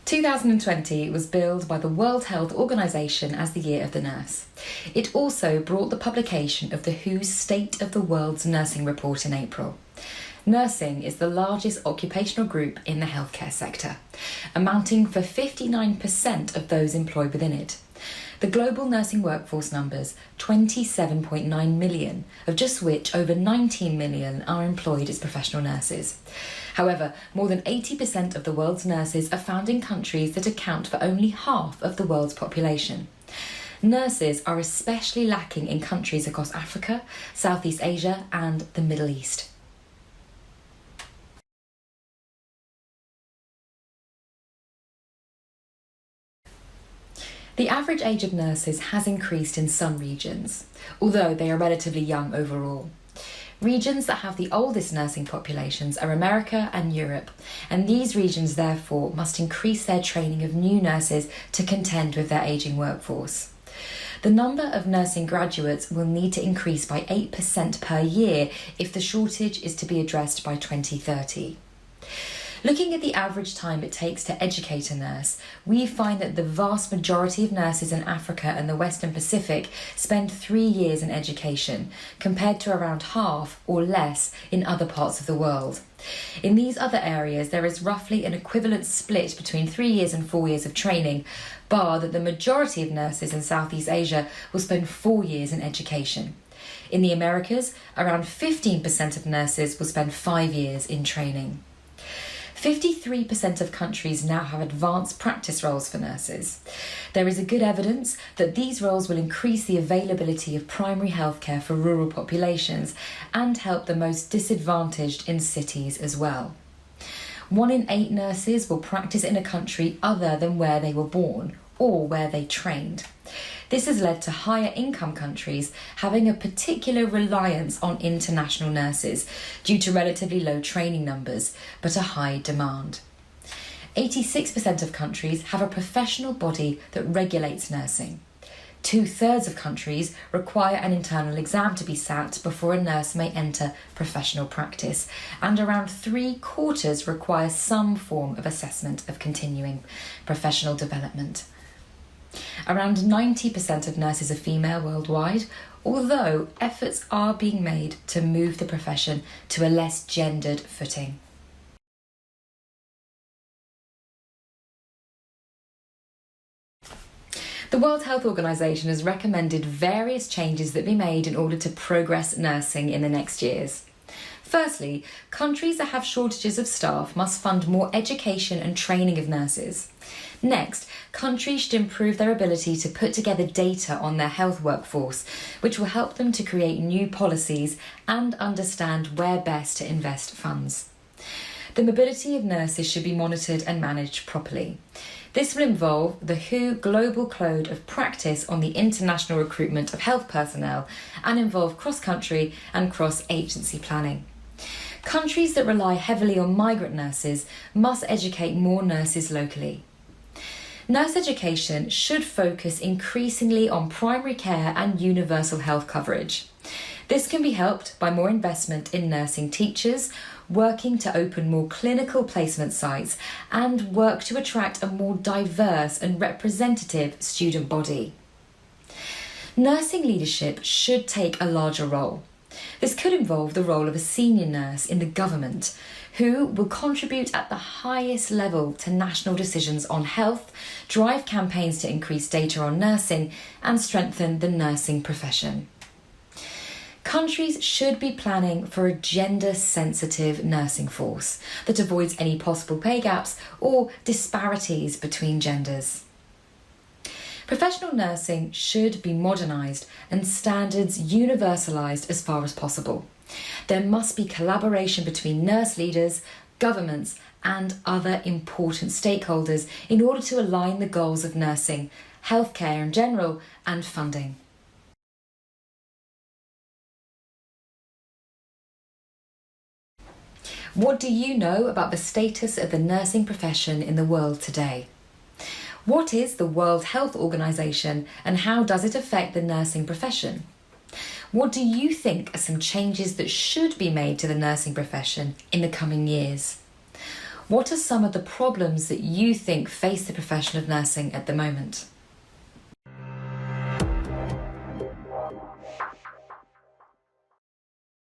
2020 was billed by the World Health Organization as the Year of the Nurse. It also brought the publication of the WHO's State of the World's Nursing Report in April. Nursing is the largest occupational group in the healthcare sector, amounting for 59% of those employed within it. The global nursing workforce numbers 27.9 million, of just which over 19 million are employed as professional nurses. However, more than 80% of the world's nurses are found in countries that account for only half of the world's population. Nurses are especially lacking in countries across Africa, Southeast Asia and the Middle East. The average age of nurses has increased in some regions, although they are relatively young overall. Regions that have the oldest nursing populations are America and Europe, and these regions therefore must increase their training of new nurses to contend with their ageing workforce. The number of nursing graduates will need to increase by 8% per year if the shortage is to be addressed by 2030. Looking at the average time it takes to educate a nurse, we find that the vast majority of nurses in Africa and the Western Pacific spend 3 years in education, compared to around half or less in other parts of the world. In these other areas, there is roughly an equivalent split between 3 years and 4 years of training, bar that the majority of nurses in Southeast Asia will spend 4 years in education. In the Americas, around 15% of nurses will spend 5 years in training. 53% of countries now have advanced practice roles for nurses. There is a good evidence that these roles will increase the availability of primary healthcare for rural populations and help the most disadvantaged in cities as well. 1 in 8 nurses will practice in a country other than where they were born or where they trained. This has led to higher income countries having a particular reliance on international nurses due to relatively low training numbers, but a high demand. 86% of countries have a professional body that regulates nursing. 2/3 of countries require an internal exam to be sat before a nurse may enter professional practice, and around 3/4 require some form of assessment of continuing professional development. Around 90% of nurses are female worldwide, although efforts are being made to move the profession to a less gendered footing. The World Health Organization has recommended various changes that be made in order to progress nursing in the next years. Firstly, countries that have shortages of staff must fund more education and training of nurses. Next, countries should improve their ability to put together data on their health workforce, which will help them to create new policies and understand where best to invest funds. The mobility of nurses should be monitored and managed properly. This will involve the WHO Global Code of Practice on the international recruitment of health personnel and involve cross-country and cross-agency planning. Countries that rely heavily on migrant nurses must educate more nurses locally. Nurse education should focus increasingly on primary care and universal health coverage. This can be helped by more investment in nursing teachers, working to open more clinical placement sites, and work to attract a more diverse and representative student body. Nursing leadership should take a larger role. This could involve the role of a senior nurse in the government, who will contribute at the highest level to national decisions on health, drive campaigns to increase data on nursing, and strengthen the nursing profession. Countries should be planning for a gender-sensitive nursing force that avoids any possible pay gaps or disparities between genders. Professional nursing should be modernised and standards universalised as far as possible. There must be collaboration between nurse leaders, governments and other important stakeholders in order to align the goals of nursing, healthcare in general and funding. What do you know about the status of the nursing profession in the world today? What is the World Health Organization and how does it affect the nursing profession? What do you think are some changes that should be made to the nursing profession in the coming years? What are some of the problems that you think face the profession of nursing at the moment?